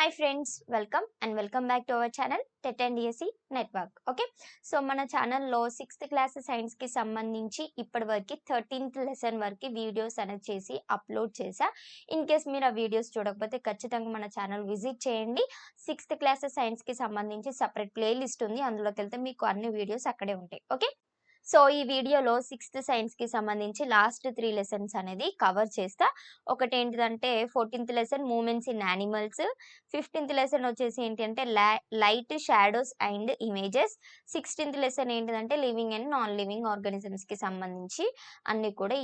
Hi friends, welcome back to our channel TET and DSC Network. Okay, so మన ఛానల్లో 6th class science కి సంబంధించి ఇప్పటివరకు 13th lesson వరకు వీడియోస్ అనేది చేసి అప్లోడ్ చేశా. ఇన్ కేస్ మీరు ఆ వీడియోస్ చూడకపోతే ఖచ్చితంగా మన ఛానల్ విజిట్ చేయండి. 6th క్లాస్ సైన్స్ కి సంబంధించి సెపరేట్ ప్లేలిస్ట్ ఉంది, అందులోకి వెళ్తే మీకు అన్ని వీడియోస్ అక్కడే ఉంటాయి. ఓకే, సో ఈ వీడియోలో 6th సైన్స్ కి సంబంధించి లాస్ట్ 3 లెసన్స్ అనేది కవర్ చేస్తా. ఒకటి ఏంటిదంటే 14th lesson movements in animals, 15th lesson వచ్చేసి ఏంటి అంటే light shadows and images, 16th lesson ఏంటిదంటే living and non living organisms కి సంబంధించి అన్ని కూడా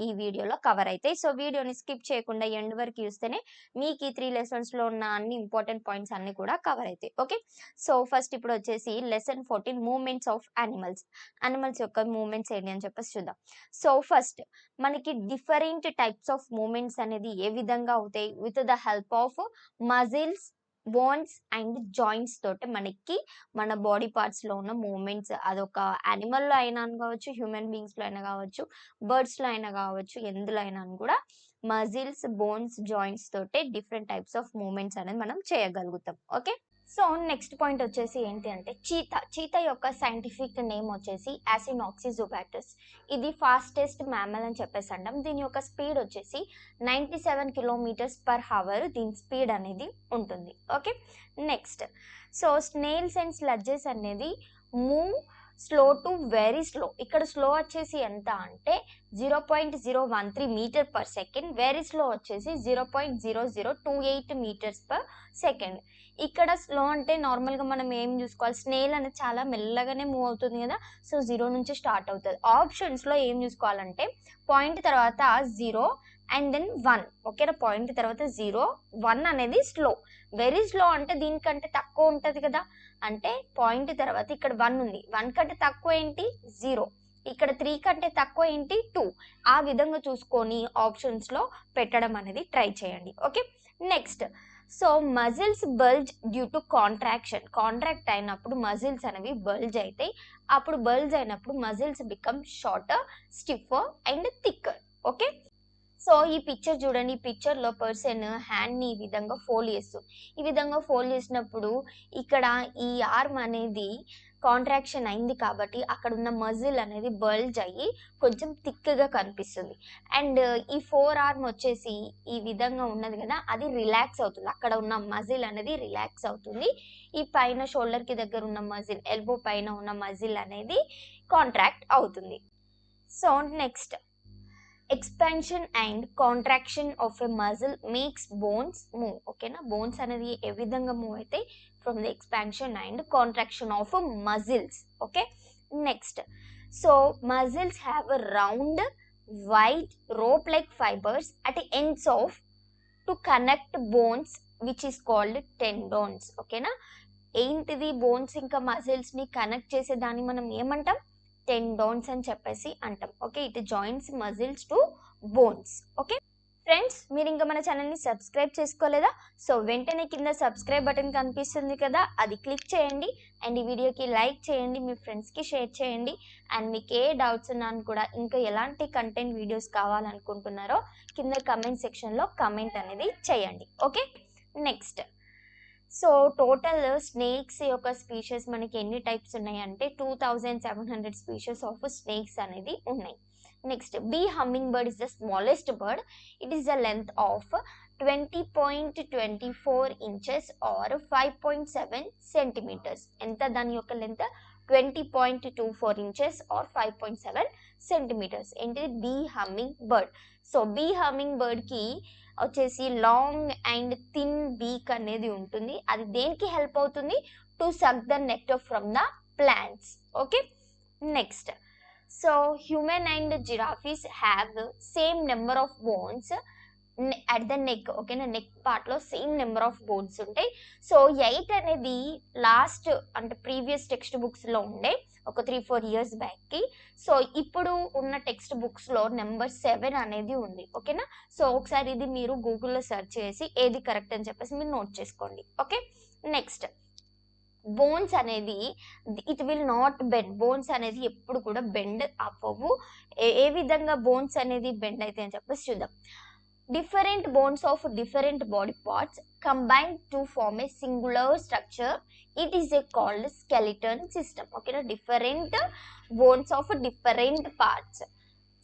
ఈ వీడియోలో కవర్ అవుతాయి. సో వీడియోని స్కిప్ చేయకుండా ఎండ్ వరకు చూస్తేనే మీకు ఈ 3 లెసన్స్ లో ఉన్న అన్ని ఇంపార్టెంట్ పాయింట్స్ అన్ని కూడా కవర్ అవుతాయి. ఓకే, సో ఫస్ట్ ఇప్పుడు వచ్చేసి లెసన్ 14 మూమెంట్స్ ఆఫ్ యానిమల్స్ యొక్క మూమెంట్స్ ఏంటి అని చెప్పేసి చూద్దాం. సో ఫస్ట్ మనకి డిఫరెంట్ టైప్స్ ఆఫ్ మూమెంట్స్ అనేది ఏ విధంగా అవుతాయి with the help of muscles, bones and joints తోటి మనకి మన బాడీ పార్ట్స్ లో ఉన్న మూమెంట్స్, అదొక యానిమల్ లో అయినా కావచ్చు, హ్యూమన్ బీయింగ్స్ లో అయినా కావచ్చు, బర్డ్స్ లో అయినా కావచ్చు, ఎందులో అయినా కూడా మజిల్స్, బోన్స్, జాయింట్స్ తోటి డిఫరెంట్ టైప్స్ ఆఫ్ మూమెంట్స్ అనేది మనం చేయగలుగుతాం. ఓకే, సో నెక్స్ట్ పాయింట్ వచ్చేసి ఏంటి అంటే చీతా యొక్క సైంటిఫిక్ నేమ్ వచ్చేసి యాసినాక్సిజుబాటస్. ఇది ఫాస్టెస్ట్ మ్యామల్ అని చెప్పేసి అంటాం. దీని యొక్క స్పీడ్ వచ్చేసి 97 km/h దీని స్పీడ్ అనేది ఉంటుంది. Okay, next so snails and slugs అనేది move slow to very slow. ఇక్కడ స్లో వచ్చేసి ఎంత అంటే 0.013 m/s, వెరీ స్లో వచ్చేసి 0.0028 m/s. ఇక్కడ స్లో అంటే నార్మల్గా మనం ఏం చూసుకోవాలి, స్నేల్ అనేది చాలా మెల్లగానే మూవ్ అవుతుంది కదా, సో 0 నుంచి స్టార్ట్ అవుతుంది. ఆప్షన్స్లో ఏం చూసుకోవాలంటే పాయింట్ తర్వాత 0 అండ్ దెన్ 1. ఓకేనా, పాయింట్ తర్వాత 0, 1 అనేది స్లో. వెరీ స్లో అంటే దీనికంటే తక్కువ ఉంటుంది కదా, అంటే పాయింట్ తర్వాత ఇక్కడ 1 ఉంది, 1 కంటే తక్కువ ఏంటి 0, ఇక్కడ 3 కంటే తక్కువ ఏంటి 2. ఆ విధంగా చూసుకొని ఆప్షన్స్లో పెట్టడం అనేది ట్రై చేయండి. Okay, next so muscles bulge due to contract అయినప్పుడు మజిల్స్ అనేవి బల్జ్ అవుతాయి. అప్పుడు బల్జ్ అయినప్పుడు muscles become shorter, stiffer and thicker. Okay, so ఈ పిక్చర్ చూడండి, ఈ పిక్చర్లో పర్సన్ హ్యాండ్ని ఈ విధంగా ఫోల్డ్ చేస్తుంది. ఈ విధంగా ఫోల్డ్ చేసినప్పుడు ఇక్కడ ఈ ఆర్మ్ అనేది కాంట్రాక్షన్ అయింది కాబట్టి అక్కడ ఉన్న మజిల్ అనేది బల్జ్ అయ్యి కొంచెం థిక్గా కనిపిస్తుంది. అండ్ ఈ 4 ఆర్మ్ వచ్చేసి ఈ విధంగా ఉన్నది కదా, అది రిలాక్స్ అవుతుంది. అక్కడ ఉన్న మజిల్ అనేది రిలాక్స్ అవుతుంది. ఈ పైన షోల్డర్కి దగ్గర ఉన్న మజిల్, ఎల్బో పైన ఉన్న మజిల్ అనేది కాంట్రాక్ట్ అవుతుంది. So next expansion and contraction of a muscle makes bones move. ఓకేనా, బోన్స్ అనేది ఏ విధంగా మూవ్ అయితే from the expansion and contraction of muscles. Okay, next so muscles have a round white rope like fibres at ends of to connect bones which is called tendons. ఓకేనా, ఏంటిది bones ఇంకా muscles ని connect చేసే దాన్ని మనం ఏమంటాం, టెండోన్స్ అని చెప్పేసి అంటాం. Okay, it joints muscles to bones. Okay friends, మీరు ఇంకా మన ఛానల్ని సబ్స్క్రైబ్ చేసుకోలేదా? సో వెంటనే కింద సబ్స్క్రైబ్ బటన్ కనిపిస్తుంది కదా, అది క్లిక్ చేయండి అండ్ ఈ వీడియోకి లైక్ చేయండి, మీ ఫ్రెండ్స్కి షేర్ చేయండి. అండ్ మీకు ఏ డౌట్స్ ఉన్నాను కూడా, ఇంకా ఎలాంటి కంటెంట్ వీడియోస్ కావాలనుకుంటున్నారో కింద కమెంట్ సెక్షన్లో కమెంట్ అనేది చేయండి. Okay, next so total snakes యొక్క స్పీషీస్ మనకి ఎన్ని టైప్స్ ఉన్నాయి అంటే 2700 స్పీషీస్ ఆఫ్ స్నేక్స్ అనేది ఉన్నాయి. Next bee hummingbird is the smallest bird. It is the length of 20.24 inches are 5.7 centimeters. ఎంత దాని యొక్క లెంత్ 20.24 inches ఆర్ 5.7 centimeters. ఏంటిది bee hummingbird. So bee humming బర్డ్కి వచ్చేసి లాంగ్ అండ్ థిన్ బీక్ అనేది ఉంటుంది. అది దేనికి హెల్ప్ అవుతుంది, to suck the nectar from the plants. Okay, next so human and giraffes have same number of bones at the neck. ఓకేనా, neck పార్ట్లో same number of bones ఉంటాయి. సో 8 అనేది last అంటే ప్రీవియస్ టెక్స్ట్ బుక్స్లో ఉండే ఒక 3-4 years బ్యాక్కి. So ఇప్పుడు ఉన్న టెక్స్ట్ బుక్స్లో నెంబర్ 7 అనేది ఉంది. ఓకేనా, సో ఒకసారి ఇది మీరు గూగుల్లో సెర్చ్ చేసి ఏది కరెక్ట్ అని చెప్పేసి మీరు నోట్ చేసుకోండి. ఓకే, నెక్స్ట్ బోన్స్ అనేది it will not bend. Bones అనేది ఎప్పుడు కూడా బెండ్ అవ్వవు. ఏ విధంగా బోన్స్ అనేది బెండ్ అయితే అని చెప్పేసి చూద్దాం. different bones of different body parts combine to form a singular structure. It is a called skeleton system. Okay, different bones of different parts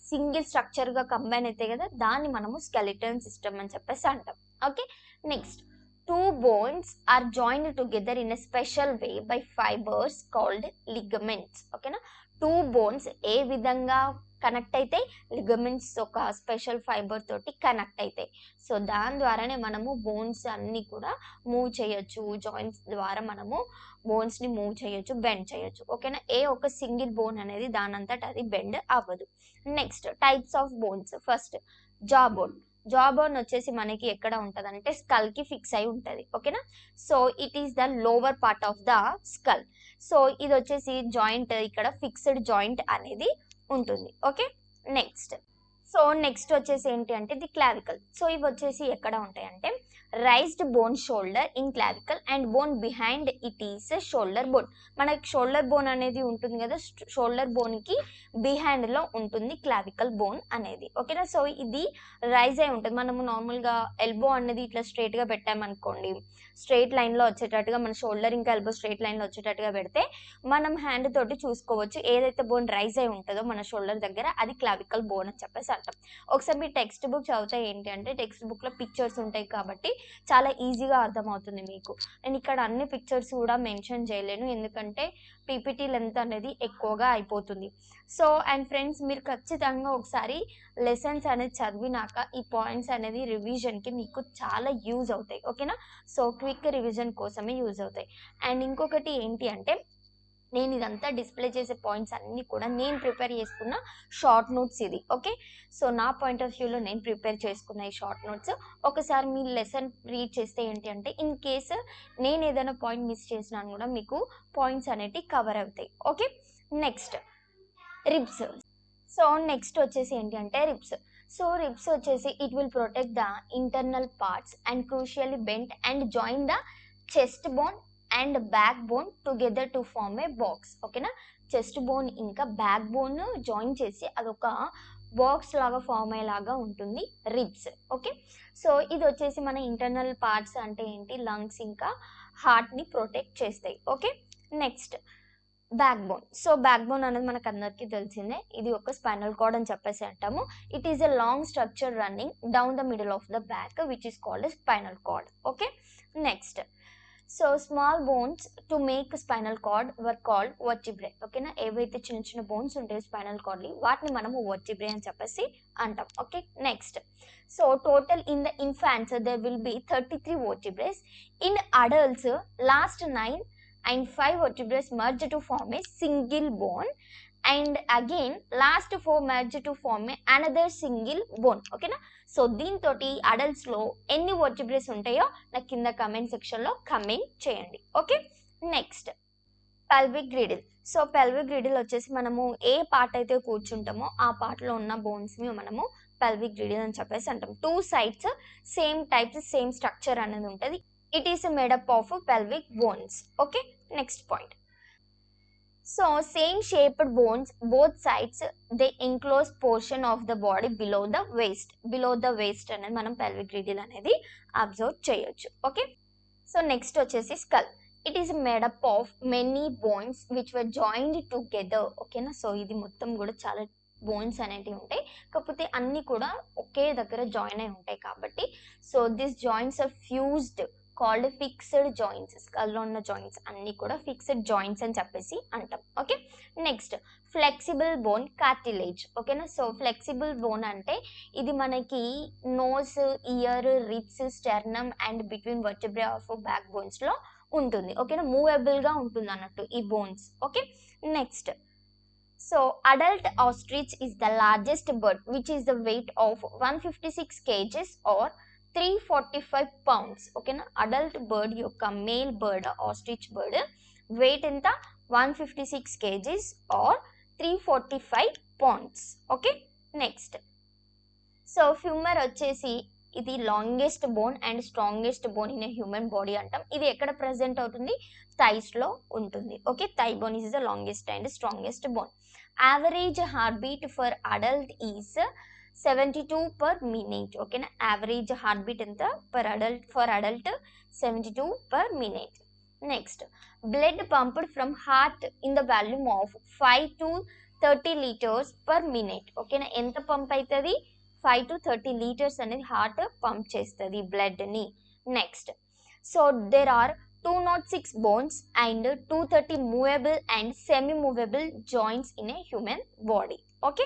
single structure గా కంబైన్ అయితే కదా దాన్ని మనము స్కెలిటన్ సిస్టమ్ అని చెప్పేసి అంటాం. Okay, next two bones are joined together in a special way by fibres called ligaments. ఓకేనా, two bones ఏ విధంగా కనెక్ట్ అయితే లిగమెంట్స్ ఒక స్పెషల్ ఫైబర్ తోటి కనెక్ట్ అవుతాయి. సో దాని ద్వారానే మనము బోన్స్ అన్ని కూడా మూవ్ చేయొచ్చు, జాయింట్స్ ద్వారా మనము బోన్స్ ని మూవ్ చేయొచ్చు, బెండ్ చేయొచ్చు. ఓకేనా, ఏ ఒక సింగిల్ బోన్ అనేది దానంతట అది బెండ్ అవ్వదు. Next types of bones. First జా బోన్. జా బోన్ వచ్చేసి మనకి ఎక్కడ ఉంటది అంటే స్కల్ కి ఫిక్స్ అయి ఉంటది. ఓకేనా, so it is the lower part of the skull. So ఇది వచ్చేసి జాయింట్, ఇక్కడ ఫిక్స్డ్ జాయింట్ అనేది ఉంటుంది. ఓకే, నెక్స్ట్ వచ్చేసి ఏంటి అంటే ది క్లావికల్. సో ఇవి వచ్చేసి ఎక్కడ ఉంటాయి అంటే raised bone shoulder in clavicle and bone behind it is shoulder bone. మనకి షోల్డర్ బోన్ అనేది ఉంటుంది కదా, షోల్డర్ బోన్ కి బిహైండ్ లో ఉంటుంది క్లావికల్ బోన్ అనేది. ఓకేనా, సో ఇది రైజ్ అయి ఉంటుంది. మనము నార్మల్ గా ఎల్బో అనేది ఇట్లా స్ట్రైట్ గా పెట్టామనుకోండి, స్ట్రైట్ లైన్ లో వచ్చేటట్టుగా మన షోల్డర్ ఇంకా ఎల్బో స్ట్రైట్ లైన్ లో వచ్చేటట్టుగా పెడితే మనం హ్యాండ్ తోటి చూసుకోవచ్చు ఏదైతే బోన్ రైజ్ అయి ఉంటుందో మన షోల్డర్ దగ్గర అది క్లావికల్ బోన్ అని చెప్పేసి అంటాం. ఒకసారి మీ టెక్స్ట్ బుక్ చదివితే ఏంటి అంటే టెక్స్ట్ బుక్ లో పిక్చర్స్ ఉంటాయి కాబట్టి చాలా ఈజీగా అర్థమవుతుంది మీకు. నేను ఇక్కడ అన్ని పిక్చర్స్ కూడా మెన్షన్ చేయలేను ఎందుకంటే పీపీటీ లెంత్ అనేది ఎక్కువగా అయిపోతుంది. సో అండ్ ఫ్రెండ్స్, మీరు ఖచ్చితంగా ఒకసారి లెసన్స్ అనేది చదివినాక ఈ పాయింట్స్ అనేది రివిజన్కి మీకు చాలా యూజ్ అవుతాయి. ఓకేనా, సో క్విక్ రివిజన్ కోసమే యూజ్ అవుతాయి. అండ్ ఇంకొకటి ఏంటి అంటే నేను ఇదంతా డిస్ప్లే చేసే పాయింట్స్ అన్నీ కూడా నేను ప్రిపేర్ చేసుకున్న షార్ట్ నోట్స్ ఇది. ఓకే, సో నా పాయింట్ ఆఫ్ వ్యూలో నేను ప్రిపేర్ చేసుకున్న ఈ షార్ట్ నోట్స్ ఒకసారి మీ లెసన్ రీడ్ చేస్తే ఏంటి అంటే ఇన్ కేసు నేను ఏదైనా పాయింట్ మిస్ చేసినా కూడా మీకు పాయింట్స్ అనేవి కవర్ అవుతాయి. Okay, next ribs. So next వచ్చేసి ఏంటి అంటే రిబ్స్. సో రిబ్స్ వచ్చేసి it will protect the internal parts and crucially bend and join the chest bone and back bone together to form a box. ఓకేనా, chest bone ఇంకా back bone join చేసి అదొక box లాగా form అయ్యేలాగా ఉంటుంది ribs. Okay, so ఇది వచ్చేసి మన ఇంటర్నల్ పార్ట్స్ అంటే ఏంటి, లంగ్స్ ఇంకా హార్ట్ ని ప్రొటెక్ట్ చేస్తాయి. Okay, next back bone. So back bone అనేది మనకు అందరికీ తెలిసిందే, ఇది ఒక స్పైనల్ కార్డ్ అని చెప్పేసి అంటాము. It is a long structure running down the middle of the back which is called spinal cord. Okay, next so small bones to make spinal cord were called vertebrae. ఓకేనా, ఏవైతే చిన్న చిన్న bones ఉంటాయి spinal కార్డ్ని వాటిని మనము vertebrae అని చెప్పేసి అంటాం. Okay, next so total in the infants there will be 33 vertebrae. In adults last 9 and 5 vertebrae merge to form a single bone and again last 4 merge to form another single bone. ఓకేనా, so దీంతో adults లో ఎన్ని vertebrae ఉంటాయో నాకు కింద comment section లో comment చేయండి. Okay, next pelvic griddle. So pelvic griddle వచ్చేసి మనము ఏ పార్ట్ అయితే కూర్చుంటామో ఆ పార్ట్ లో ఉన్న బోన్స్ ని మనము పెల్విక్ గ్రిడిల్ అని చెప్పేసి అంటాం. Two sides same types same structure అనేది ఉంటుంది. It is made up of pelvic bones. Okay, next point. So same shaped bones both sides they enclose portion of the body below the waste అనేది మనం pelvic griddle అనేది observe చేయొచ్చు. Okay, so next వచ్చేసి skull. It is made up of many bones which were joined together. ఓకేనా, so ఇది మొత్తం కూడా చాలా బోన్స్ అనేటివి ఉంటాయి, కాకపోతే అన్ని కూడా ఒకే దగ్గర జాయిన్ అయి ఉంటాయి కాబట్టి so this joints are fused called fixed joints. స్కల్లో ఉన్న జాయింట్స్ అన్ని కూడా ఫిక్స్డ్ జాయింట్స్ అని చెప్పేసి అంటాం. Okay, next flexible bone cartilage. ఓకేనా, సో ఫ్లెక్సిబుల్ బోన్ అంటే ఇది మనకి nose, ear, ribs, sternum and between vertebrae of back bones లో ఉంటుంది. ఓకేనా, మూవబుల్ గా ఉంటుంది అన్నట్టు ఈ bones. Okay, next so adult ostrich is the largest bird which is the weight of 156 kgs or 345 pounds. ఓకేనా, అడల్ట్ బర్డ్ యొక్క male bird ostrich bird weight ఎంత 156 kgs or 345 pounds. Okay, next so femur వచ్చేసి ఇది longest bone and strongest bone in human body అంటాం. ఇది ఎక్కడ present అవుతుంది, thighs లో ఉంటుంది. Okay, thigh bone is the longest and strongest bone. Average heart beat for adult is 72 per minute. ఓకేనా, average heart beat ఎంత for adult 72 per minute. Next, blood pumped from heart in the volume of 5 to 30 liters per minute. ఓకేనా, ఎంత pump అవుతుంది? 5 to 30 liters అనేది heart pump చేస్తుంది బ్లడ్ని. Next, so there are 206 bones and 230 movable and semi movable joints in a human body. Okay,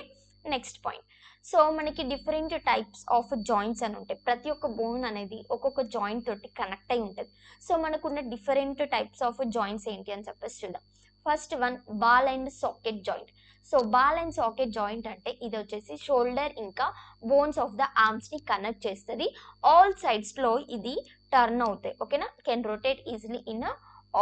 next point. So మనకి different types of joints అని ఉంటాయి. ప్రతి ఒక్క బోన్ అనేది ఒక్కొక్క జాయింట్ తోటి కనెక్ట్ అయి ఉంటుంది. సో మనకున్న డిఫరెంట్ టైప్స్ ఆఫ్ జాయింట్స్ ఏంటి అని చెప్పేసి చూద్దాం. First one, ball and socket joint. So ball and socket joint అంటే ఇది వచ్చేసి షోల్డర్ ఇంకా బోన్స్ ఆఫ్ ద ఆర్మ్స్ ని కనెక్ట్ చేస్తుంది. ఆల్ సైడ్స్ లో ఇది టర్న్ అవుతాయి. ఓకేనా, can rotate easily in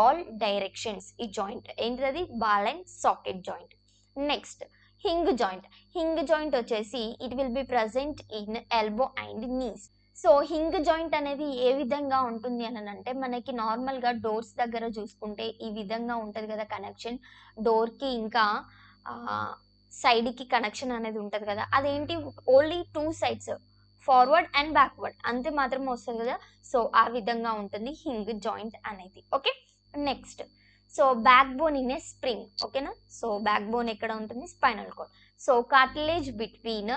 all directions. ఈ జాయింట్ ఏంటిది? Ball and socket joint. Next, hinge joint. Hinge joint వచ్చేసి it will be present in elbow and knees. So hinge joint అనేది ఏ విధంగా ఉంటుంది అని అంటే, మనకి నార్మల్గా డోర్స్ దగ్గర చూసుకుంటే ఈ విధంగా ఉంటుంది కదా కనెక్షన్, డోర్కి ఇంకా సైడ్కి కనెక్షన్ అనేది ఉంటుంది కదా. అదేంటి? Only 2 sides, forward and backward అంతే మాత్రమే వస్తుంది కదా. సో ఆ విధంగా ఉంటుంది హింగ్ జాయింట్ అనేది. Okay, next, so back bone in a spring. ఓకేనా, సో బ్యాక్ బోన్ ఎక్కడ ఉంటుంది? Spinal cord. So cartilage between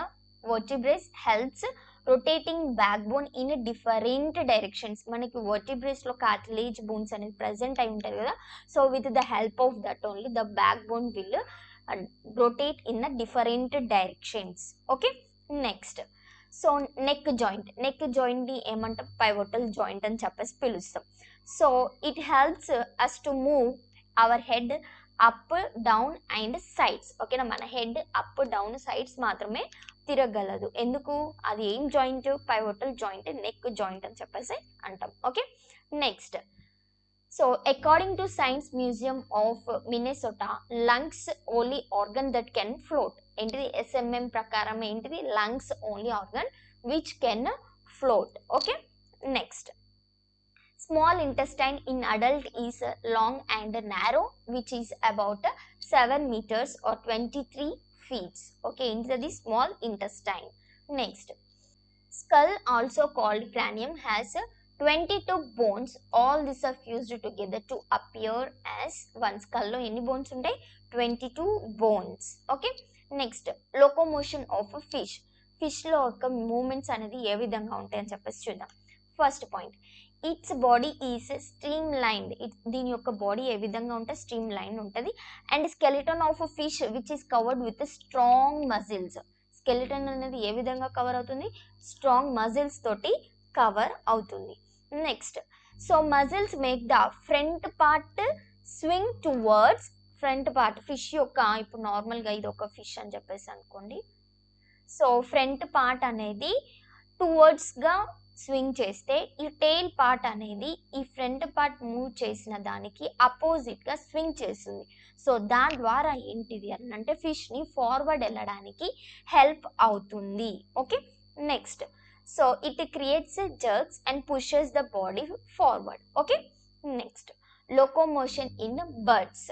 vertebrae helps rotating back bone in different directions. మనకి వర్టిబ్రేస్ లో కార్టిలేజ్ బోన్స్ అనేది ప్రెసెంట్ అయి ఉంటుంది కదా. So with the help of that only the back bone will rotate in the different directions. Okay, next, so neck joint. Neck joint ని ఏమంటాం? Pivotal joint అని చెప్పేసి పిలుస్తాం. So it helps us to move our head up down and sides. ఓకేనా, మన head up down sides మాత్రమే తిరగలదు. ఎందుకు? అది ఏం joint? Pivotal joint, neck joint అని చెప్పేసి అంటాం. Okay, next, so according to science museum of Minnesota, lungs only organ that can float. ఏంటిది? SMM ప్రకారం ఏంటిది? Lungs only organ which can float. Okay, next, small intestine in adult is long and narrow, which is about 7 meters or 23 feet. Okay, into the small intestine. Next, skull, also called cranium, has 22 bones. All these are fused together to appear as one. Skull lo any bones untai? 22 bones. Okay, next, locomotion of a fish. Fish lo oka movements anedi ఏ విధంగా ఉంటాయి అని చెప్పేసి చూద్దాం. First point, it's body is stream lined. దీని యొక్క body ఏ విధంగా ఉంటుంది? Stream line ఉంటుంది. And skeleton of fish which is covered with strong muscles. Skeleton అనేది ఏ విధంగా కవర్ అవుతుంది? స్ట్రాంగ్ మజిల్స్ తోటి కవర్ అవుతుంది. Next, so muscles make the front part swing towards. Front part fish యొక్క, ఇప్పుడు నార్మల్గా ఇది ఒక ఫిష్ అని చెప్పేసి అనుకోండి. సో ఫ్రంట్ పార్ట్ అనేది టువర్డ్స్గా స్వింగ్ చేస్తే, ఈ టెయిల్ పార్ట్ అనేది ఈ ఫ్రంట్ పార్ట్ మూవ్ చేసిన దానికి అపోజిట్గా స్వింగ్ చేస్తుంది. సో దాని ద్వారా ఏంటిది అని అంటే ఫిష్ని ఫార్వర్డ్ వెళ్ళడానికి హెల్ప్ అవుతుంది. Okay, next, so it creates jerks and pushes the body forward. Okay, next, locomotion in birds.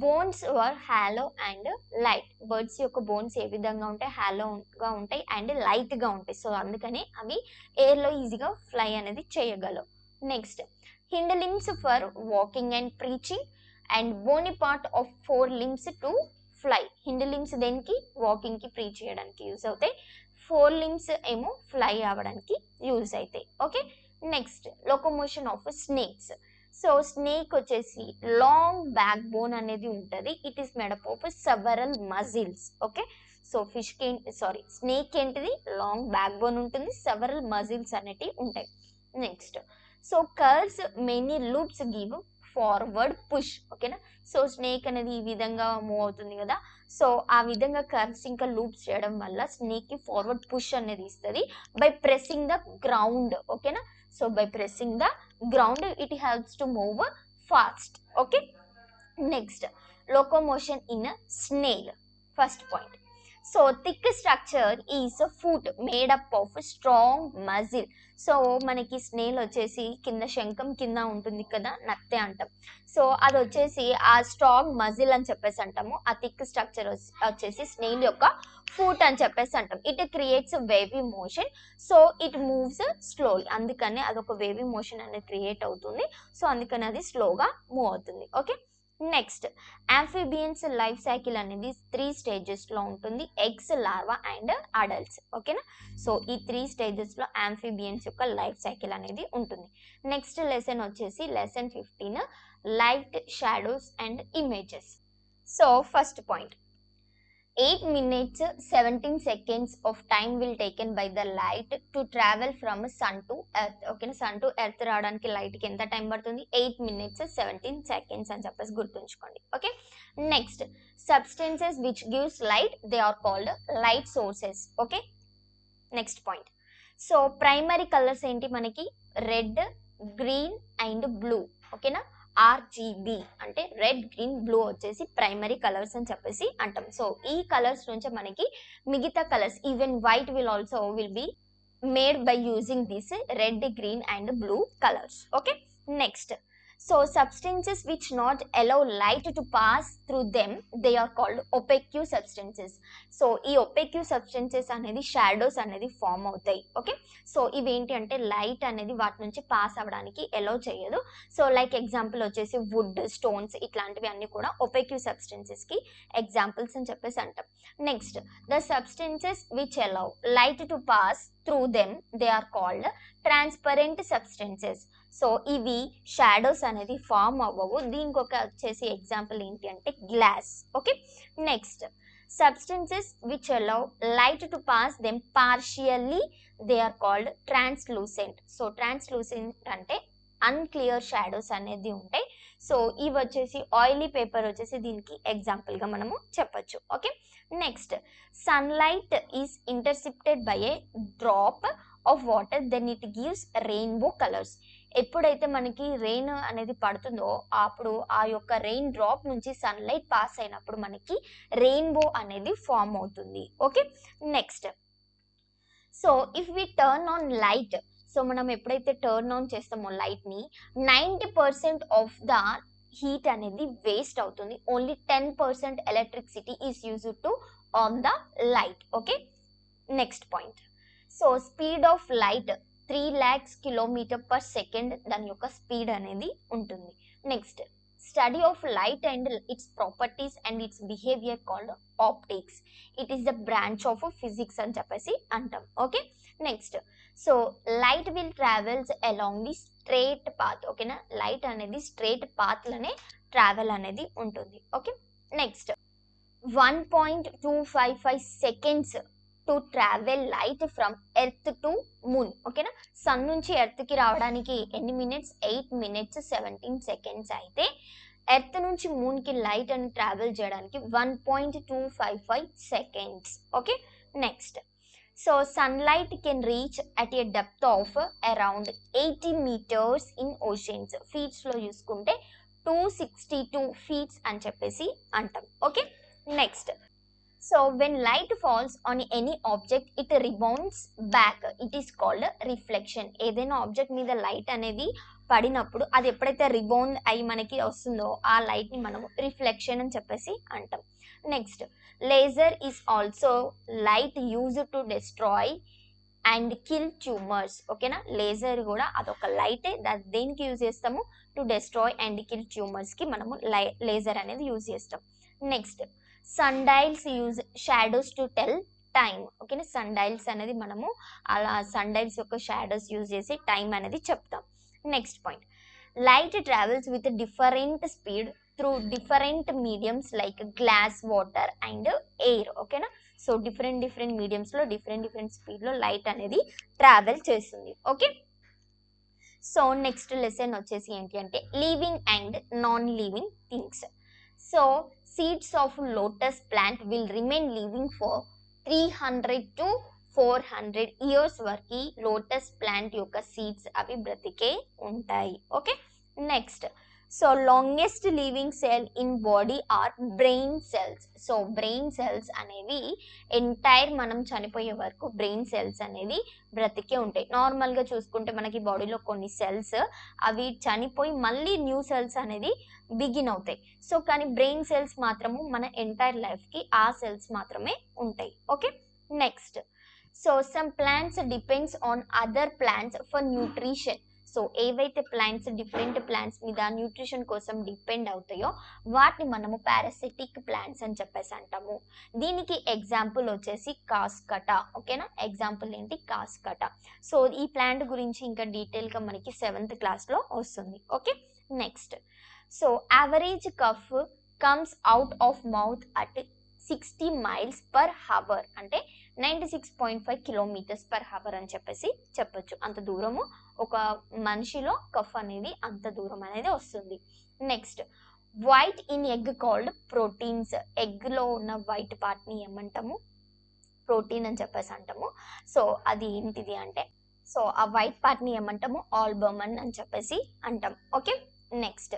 Bones were hollow and light. Birds యొక్క బోన్స్ ఏ విధంగా ఉంటాయి? హాలోగా ఉంటాయి అండ్ లైట్గా ఉంటాయి. సో అందుకని అవి ఎయిర్లో ఈజీగా ఫ్లై అనేది చేయగలవు. Next, hind limbs for walking and perching and bony part of 4 limbs to fly. Hind limbs దేనికి? వాకింగ్కి, ప్రీచ్ చేయడానికి యూజ్ అవుతాయి. 4 limbs ఏమో ఫ్లై అవ్వడానికి యూజ్ అవుతాయి. Okay, next, locomotion of snakes. So snake వచ్చేసి లాంగ్ బ్యాక్ బోన్ అనేది ఉంటుంది. It is made up of several muscles. Okay, so ఫిష్కి స్నేక్ ఏంటిది? లాంగ్ బ్యాక్ బోన్ ఉంటుంది, సెవరల్ మజిల్స్ అనేటివి ఉంటాయి. Next, so curves many loops give forward push. ఓకేనా, so snake అనేది ఈ విధంగా మూవ్ అవుతుంది కదా. సో ఆ విధంగా కర్వ్స్ ఇంకా లూప్స్ చేయడం వల్ల స్నేక్కి ఫార్వర్డ్ పుష్ అనేది ఇస్తుంది బై ప్రెసింగ్ ద గ్రౌండ్. ఓకేనా, so by pressing the ground it helps to move fast. Okay, next, locomotion in a snail. First point, so thick structure is a foot made up of strong muscle. So మనకి snail వచ్చేసి కింద శంఖం కింద ఉంటుంది కదా, నత్తే అంటాం. So అది వచ్చేసి ఆ స్ట్రాంగ్ మజిల్ అని చెప్పేసి అంటాము. ఆ థిక్ స్ట్రక్చర్ వచ్చేసి స్నేల్ యొక్క ఫుట్ అని చెప్పేసి అంటాం. It creates wavy motion, so it moves slowly. అందుకని అదొక వేవీ మోషన్ అనేది క్రియేట్ అవుతుంది, సో అందుకని అది స్లోగా మూవ్ అవుతుంది. Okay, next amphibians life cycle అనేది 3 స్టేజెస్లో ఉంటుంది, ఎగ్స్, లార్వా అండ్ అడల్ట్స్. ఓకేనా, సో ఈ 3 స్టేజెస్లో ఆంఫిబియన్స్ యొక్క లైఫ్ సైకిల్ అనేది ఉంటుంది. నెక్స్ట్ లెసన్ వచ్చేసి lesson 15, light, shadows and images. So first point, 8 minutes 17 seconds of time will taken by the light to travel from sun to earth. ఓకేనా, sun to earth రావడానికి light కి ఎంత time పడుతుంది? 8 minutes 17 seconds అని చెప్పేసి గుర్తుంచుకోండి. Okay, next substances which gives light, they are called light sources. Okay, next point, so primary colours ఏంటి మనకి? Red, green and blue. ఓకేనా, ఆర్జీబీ అంటే రెడ్, గ్రీన్, బ్లూ వచ్చేసి ప్రైమరీ కలర్స్ అని చెప్పేసి అంటాం. సో ఈ కలర్స్ నుంచి మనకి మిగతా colours, even white will be made by using this red, green and blue colours. Okay, next, so substances which not allow light to pass through them, they are called opaque substances. So ఈ opaque substances అనేది shadows అనేది form అవుతాయి. Okay, so ఇవేంటి అంటే light అనేది వాటి నుంచి pass అవ్వడానికి ఎలో చేయదు. సో లైక్ ఎగ్జాంపుల్ వచ్చేసి వుడ్, స్టోన్స్ ఇట్లాంటివి అన్ని కూడా opaque substances కి ఎగ్జాంపుల్స్ అని చెప్పేసి అంటాం. Next, the substances which allow light to pass through them, they are called transparent substances. So ఇవి షాడోస్ అనేది ఫామ్ అవ్వవు. దీనికి ఒక వచ్చేసి ఎగ్జాంపుల్ ఏంటి అంటే glass. Okay, next, substances which allow light to pass them partially, they are called translucent. So translucent అంటే unclear shadows అనేది ఉంటాయి. సో ఇవి వచ్చేసి ఆయిలీ పేపర్ వచ్చేసి దీనికి ఎగ్జాంపుల్గా మనము చెప్పచ్చు. Okay, next, sunlight is intercepted by a drop of water, then it gives rainbow colours. ఎప్పుడైతే మనకి రెయిన్ అనేది పడుతుందో అప్పుడు ఆ యొక్క రెయిన్ డ్రాప్ నుంచి సన్లైట్ పాస్ అయినప్పుడు మనకి రెయిన్బో అనేది ఫామ్ అవుతుంది. Okay, next, so if we turn on light, so మనం ఎప్పుడైతే టర్న్ ఆన్ చేస్తామో లైట్ని 90% ఆఫ్ ద హీట్ అనేది వేస్ట్ అవుతుంది. Only 10% electricity is used to on the light. Okay, next point, so speed of light 3 lakhs km/s దాని యొక్క speed అనేది ఉంటుంది. Next, study of light and its properties and it's behaviour called optics. It is the branch of physics అని చెప్పేసి అంటాం. Okay, next, so light will travels along the straight path. ఓకేనా, light అనేది straight పాత్లనే travel అనేది ఉంటుంది. Okay, next, 1.255 seconds to travel light from earth to moon. ఓకేనా, sun నుంచి ఎర్త్కి రావడానికి ఎన్ని మినిట్స్? 8 minutes 17 seconds అయితే ఎర్త్ నుంచి మూన్కి లైట్ అని ట్రావెల్ చేయడానికి 1.255 seconds. Okay, next, so sunlight can reach at a depth of around 80 meters in oceans. ఫీట్స్లో చూసుకుంటే 262 feet అని చెప్పేసి అంటాం. Okay, next, so when light falls on any object it rebounds back, it is called reflection. ఏదైనా object మీద light అనేది పడినప్పుడు అది ఎప్పుడైతే రిబౌండ్ అయ్యి మనకి వస్తుందో ఆ లైట్ని మనము రిఫ్లెక్షన్ అని చెప్పేసి అంటాం. Next, laser is also light used to destroy and kill tumours. ఓకేనా, లేజర్ కూడా అదొక లైటే, దేనికి యూజ్ చేస్తాము? టు డిస్ట్రాయ్ అండ్ కిల్ ట్యూమర్స్కి మనము లేజర్ అనేది యూజ్ చేస్తాం. Next, sundials use shadows to tell time. ఓకేనా, సన్డైల్స్ అనేది మనము అలా సన్డైల్స్ యొక్క షాడోస్ యూజ్ చేసి టైం అనేది చెప్తాం. Next point, light travels with different speed through different mediums like glass, water and air. ఓకేనా, సో డిఫరెంట్ మీడియమ్స్లో డిఫరెంట్ స్పీడ్లో లైట్ అనేది ట్రావెల్ చేస్తుంది. ఓకే, సో నెక్స్ట్ లెసన్ వచ్చేసి ఏంటి అంటే living and non living things. So seeds of lotus plant will remain living for 300 to 400 years వరకు lotus plant యొక్క seeds అవి బ్రతికే ఉంటాయి. Okay, next, so longest living cell in body are brain cells. So brain cells అనేవి entire మనం చనిపోయే వరకు brain cells అనేది బ్రతికే ఉంటాయి. నార్మల్గా చూసుకుంటే మనకి బాడీలో కొన్ని సెల్స్ అవి చనిపోయి మళ్ళీ న్యూ సెల్స్ అనేది బిగిన్ అవుతాయి. సో కానీ బ్రెయిన్ సెల్స్ మాత్రము మన ఎంటైర్ లైఫ్కి ఆ సెల్స్ మాత్రమే ఉంటాయి. Okay, next. So some plants depends on other plants for nutrition. So ఏవైతే ప్లాంట్స్ డిఫరెంట్ ప్లాంట్స్ మీద న్యూట్రిషన్ కోసం డిపెండ్ అవుతాయో వాటిని మనము పారాసిటిక్ ప్లాంట్స్ అని చెప్పేసి అంటాము. దీనికి ఎగ్జాంపుల్ వచ్చేసి కాస్కటా. ఓకేనా, ఎగ్జాంపుల్ ఏంటి, కాస్కటా. సో ఈ ప్లాంట్ గురించి ఇంకా డీటెయిల్గా మనకి 7th క్లాస్లో వస్తుంది. Okay, next. So average cough comes out of mouth at 60 miles per hour, అంటే 96.5 kilometers per hour అని చెప్పేసి చెప్పొచ్చు. అంత దూరము ఒక మనిషిలో కఫ్ అనేది అంత దూరం అనేది వస్తుంది. Next, white in egg called proteins. ఎగ్లో ఉన్న వైట్ పార్ట్ని ఏమంటాము, ప్రోటీన్ అని చెప్పేసి అంటాము. సో అది ఏంటిది అంటే, సో ఆ వైట్ పార్ట్ని ఏమంటాము, ఆల్బమన్ అని చెప్పేసి అంటాం. Okay, next.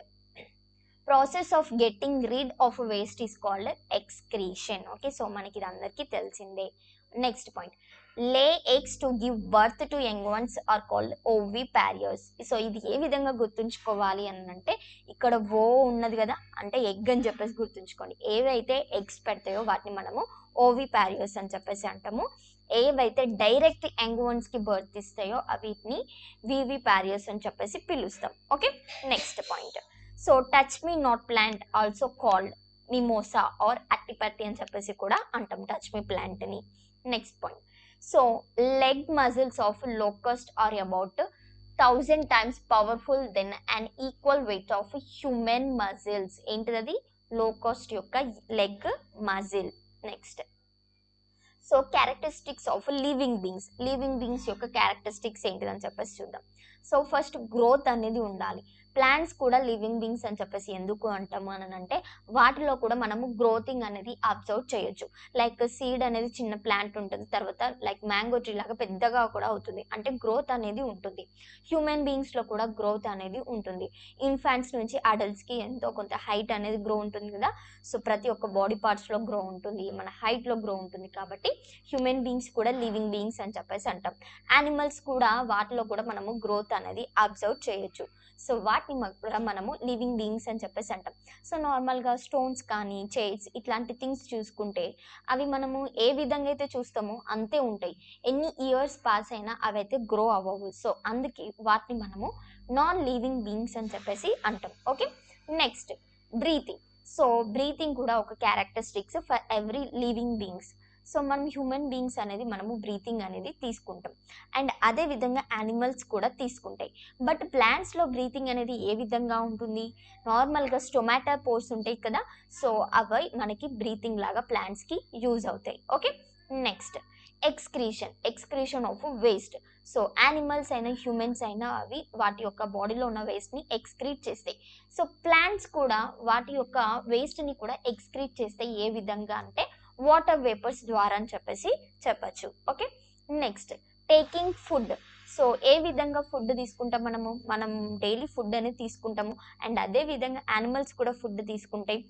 Process of getting rid of waste is called excretion. Okay, so మనకి ఇది అందరికీ తెలిసిందే. Next point, lay eggs to give birth to young ones are called oviparous. So ఇది ఏ విధంగా గుర్తుంచుకోవాలి అని అంటే, ఇక్కడ ఓ ఉన్నది కదా, అంటే ఎగ్ అని చెప్పేసి గుర్తుంచుకోండి. ఏవైతే ఎగ్స్ పెడతాయో వాటిని మనము ఓవి ప్యారియర్స్ అని చెప్పేసి అంటాము. ఏవైతే డైరెక్ట్ యంగ్ వన్స్ కి బర్త్ ఇస్తాయో వీటిని వివి ప్యారియర్స్ అని చెప్పేసి పిలుస్తాం. Okay, next point. So touch me not plant also called mimosa or అట్టిపత్తి అని చెప్పేసి కూడా అంటాం టచ్ మీ ప్లాంట్ ని. Next point. So leg muscles of locust are about 1000 times powerful than and equal weight of human muscles. ఏంటిది, locust యొక్క leg muscle. Next. So characteristics of living beings. Living beings యొక్క characteristics ఏంటిదని చెప్పేసి చూద్దాం. So first growth అనేది ఉండాలి. Plants కూడా living beings అని చెప్పేసి ఎందుకు అంటాము అని అంటే, వాటిలో కూడా మనము గ్రోతింగ్ అనేది అబ్జర్వ్ చేయొచ్చు. లైక్ సీడ్ అనేది చిన్న ప్లాంట్ ఉంటుంది, తర్వాత లైక్ మ్యాంగో ట్రీ లాగా పెద్దగా కూడా అవుతుంది, అంటే గ్రోత్ అనేది ఉంటుంది. హ్యూమన్ బీయింగ్స్లో కూడా గ్రోత్ అనేది ఉంటుంది. ఇన్ఫాంట్స్ నుంచి అడల్ట్స్కి ఎంతో కొంత హైట్ అనేది గ్రో ఉంటుంది కదా. సో ప్రతి ఒక్క బాడీ పార్ట్స్లో గ్రో ఉంటుంది, మన హైట్లో గ్రో ఉంటుంది. కాబట్టి హ్యూమన్ బీయింగ్స్ కూడా లివింగ్ బీయింగ్స్ అని చెప్పేసి అంటాం. యానిమల్స్ కూడా వాటిలో కూడా మనము గ్రోత్ అనేది అబ్జర్వ్ చేయొచ్చు. సో వాటిని కూడా మనము లివింగ్ బీయింగ్స్ అని చెప్పేసి అంటాం. సో నార్మల్గా స్టోన్స్ కానీ చైర్స్ ఇట్లాంటి థింగ్స్ చూసుకుంటే అవి మనము ఏ విధంగా అయితే చూస్తామో అంతే ఉంటాయి. ఎన్ని ఇయర్స్ పాస్ అయినా అవి అయితే గ్రో అవ్వవు. సో అందుకే వాటిని మనము నాన్ లివింగ్ బీయింగ్స్ అని చెప్పేసి అంటాం. Okay, next. Breathing. So breathing కూడా ఒక characteristics for every living beings. So మనం హ్యూమన్ బీయింగ్స్ అనేది మనము బ్రీతింగ్ అనేది తీసుకుంటాం, అండ్ అదే విధంగా యానిమల్స్ కూడా తీసుకుంటాయి. బట్ ప్లాంట్స్లో బ్రీతింగ్ అనేది ఏ విధంగా ఉంటుంది, నార్మల్గా స్టొమాటో పోర్స్ ఉంటాయి కదా. సో అవి మనకి బ్రీతింగ్ లాగా ప్లాంట్స్కి యూజ్ అవుతాయి. Okay, next. Excretion of waste. So animals అయినా హ్యూమన్స్ అయినా అవి వాటి యొక్క బాడీలో ఉన్న వేస్ట్ని ఎక్స్క్రీట్ చేస్తాయి. సో ప్లాంట్స్ కూడా వాటి యొక్క వేస్ట్ని కూడా ఎక్స్క్రీట్ చేస్తాయి. ఏ విధంగా అంటే వాటర్ వేపర్స్ ద్వారా అని చెప్పేసి చెప్పచ్చు. Okay, next. Taking food. So ఏ విధంగా ఫుడ్ తీసుకుంటాం మనం డైలీ ఫుడ్ అనేది తీసుకుంటాము, అండ్ అదే విధంగా యానిమల్స్ కూడా ఫుడ్ తీసుకుంటాయి,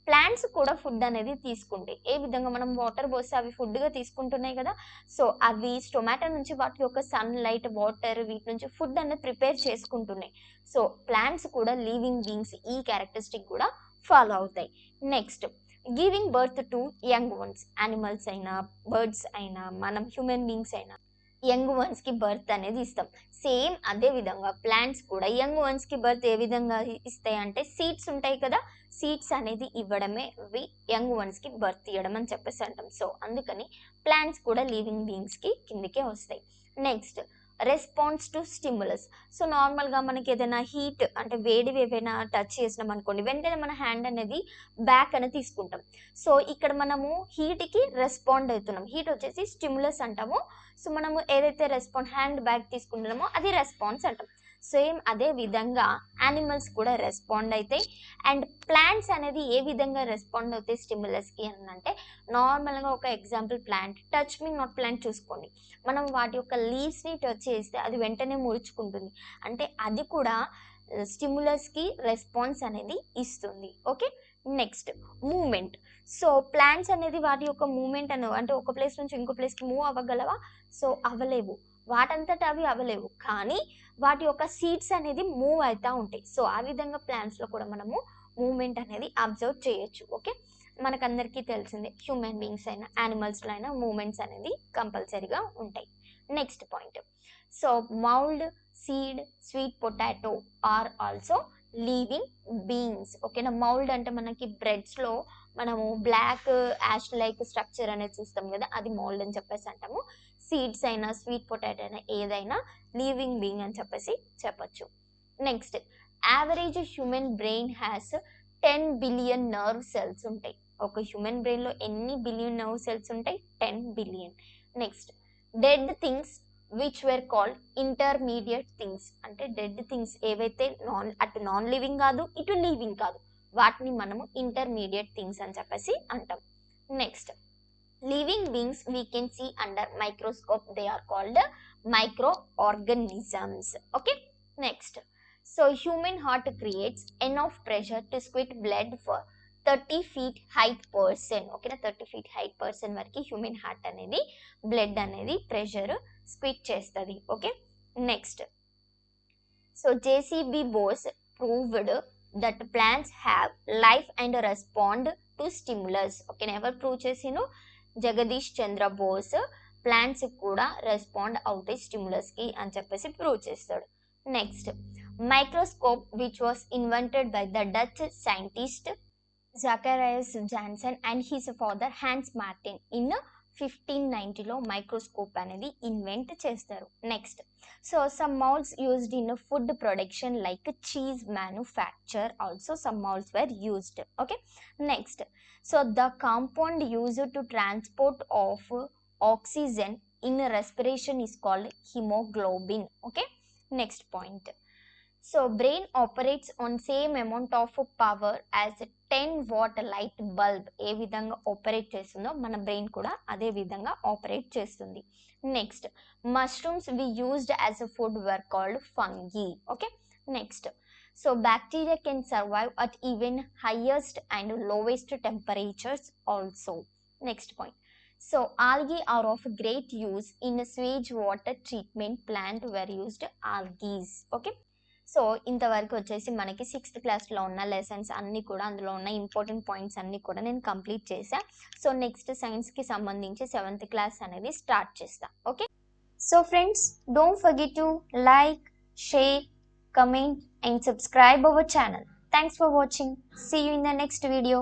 ప్లాంట్స్ కూడా ఫుడ్ అనేది తీసుకుంటాయి. ఏ విధంగా మనం వాటర్ పోస్తే అవి ఫుడ్గా తీసుకుంటున్నాయి కదా. సో అవి టొమాటో నుంచి వాటి యొక్క సన్ లైట్ వాటర్ వీటి నుంచి ఫుడ్ అనేది ప్రిపేర్ చేసుకుంటున్నాయి. సో ప్లాంట్స్ కూడా లివింగ్ బీయింగ్స్ ఈ క్యారెక్టరిస్టిక్ కూడా ఫాలో అవుతాయి. Next, giving birth to young once. Animals అయినా బర్డ్స్ అయినా మనం హ్యూమన్ బీయింగ్స్ అయినా యంగ్ వన్స్కి బర్త్ అనేది ఇస్తాం. సేమ్ అదే విధంగా ప్లాంట్స్ కూడా యంగ్ వన్స్కి బర్త్ ఏ విధంగా ఇస్తాయి అంటే, సీడ్స్ ఉంటాయి కదా, సీడ్స్ అనేది ఇవ్వడమే యంగ్ వన్స్కి బర్త్ ఇవ్వడం అని చెప్పేసి అంటాం. సో అందుకని ప్లాంట్స్ కూడా లివింగ్ బీయింగ్స్కి కిందకే వస్తాయి. Next, response to stimulus. So నార్మల్గా మనకి ఏదైనా హీట్ అంటే వేడివి ఏవైనా టచ్ చేసినాం అనుకోండి, వెంటనే మన హ్యాండ్ అనేది బ్యాక్ అనేది తీసుకుంటాం. సో ఇక్కడ మనము హీట్కి రెస్పాండ్ అవుతున్నాం. హీట్ వచ్చేసి స్టిమ్యులస్ అంటాము. సో మనము ఏదైతే హ్యాండ్ బ్యాక్ తీసుకుంటున్నామో అది రెస్పాన్స్ అంటాం. సేమ్ అదే విధంగా యానిమల్స్ కూడా రెస్పాండ్ అవుతాయి. అండ్ ప్లాంట్స్ అనేది ఏ విధంగా రెస్పాండ్ అవుతాయి స్టిమ్యులస్కి అని అంటే, నార్మల్గా ఒక example plant, touch me not plant చూసుకోండి. మనం వాటి యొక్క లీవ్స్ని టచ్ చేస్తే అది వెంటనే ముడుచుకుంటుంది. అంటే అది కూడా స్టిమ్యులస్ కి రెస్పాన్స్ అనేది ఇస్తుంది. Okay, next movement. So plants అనేది వాటి యొక్క మూమెంట్ అంటే ఒక ప్లేస్ నుంచి ఇంకో ప్లేస్ కి మూవ్ అవ్వగలవా? సో అవ్వలేవు, వాటంతట అవి అవ్వలేవు, కానీ వాటి యొక్క సీడ్స్ అనేది మూవ్ అవుతూ ఉంటాయి. సో ఆ విధంగా ప్లాంట్స్ లో కూడా మనము మూమెంట్ అనేది అబ్జర్వ్ చేయొచ్చు. ఓకే, మనకందరికీ తెలిసిందే, హ్యూమన్ బీయింగ్స్ అయినా యానిమల్స్లో అయినా మూమెంట్స్ అనేది కంపల్సరీగా ఉంటాయి. Next point, so mould, seed, sweet potato are also living beings. ఓకేనా, మౌల్డ్ అంటే మనకి బ్రెడ్స్లో మనము బ్లాక్ యాష్ లైక్ స్ట్రక్చర్ అనేది చూస్తాం కదా, అది మౌల్డ్ అని చెప్పేసి అంటాము. సీడ్స్ అయినా స్వీట్ పొటాటో అయినా ఏదైనా లివింగ్ బీయింగ్ అని చెప్పేసి చెప్పచ్చు. Next, average human brain has 10 billion nerve cells ఉంటాయి. ఒక హ్యూమన్ బ్రెయిన్లో ఎన్ని బిలియన్ నర్వ్ సెల్స్ ఉంటాయి? 10 billion. Next, dead things which wear called intermediate things. అంటే డెడ్ థింగ్స్ ఏవైతే అటు నాన్ లివింగ్ కాదు ఇటు లివింగ్ కాదు, వాటిని మనము ఇంటర్మీడియట్ థింగ్స్ అని చెప్పేసి అంటాం. Next, living beings we can see under microscope, they are called micro organisms. Okay, next, so human heart creates enough pressure to squeeze blood for 30 feet height person. ఓకేనా, 30 feet height person వరకు human heart అనేది blood అనేది pressure squeeze చేస్తుంది. Okay, next, so JCB Bose proved that plants have life and respond to stimulus. ఓకేనా, ఎవరు prove చేసిను? Jagadish Chandra Bose plants కూడా respond అవుతాయి స్టిమ్యులస్ కి అని చెప్పేసి ప్రూవ్ చేస్తాడు. Next, microscope which was invented by the Dutch scientist Zacharias Janssen and his father Hans Martin in 1590లో మైక్రోస్కోప్ అనేది ఇన్వెంట్ చేస్తారు. Next, so some moulds used in food production like cheese manufacture, also some moulds were used. Okay, next, so the compound used to transport of oxygen in respiration is called haemoglobin. Okay, next point, so brain operates on same amount of power as 10 watt light bulb ఏ విధంగా operate చేస్తుందో మన brain కూడా అదే విధంగా operate చేస్తుంది. Next, mushrooms we used as a food were called fungi. Okay, next, so bacteria can survive at even highest and lowest temperatures also. Next point, so algae are of great use in sewage water treatment plant were used algae. Okay, so ఇంతవరకు వచ్చేసి మనకి 6th క్లాస్లో ఉన్న lessons అన్నీ కూడా, అందులో ఉన్న important points అన్నీ కూడా నేను కంప్లీట్ చేశా. సో నెక్స్ట్ సైన్స్కి సంబంధించి 7th క్లాస్ అనేది స్టార్ట్ చేస్తా. Okay, so friends, don't forget to like, share, comment and subscribe our channel. Thanks for watching. See you in the next video.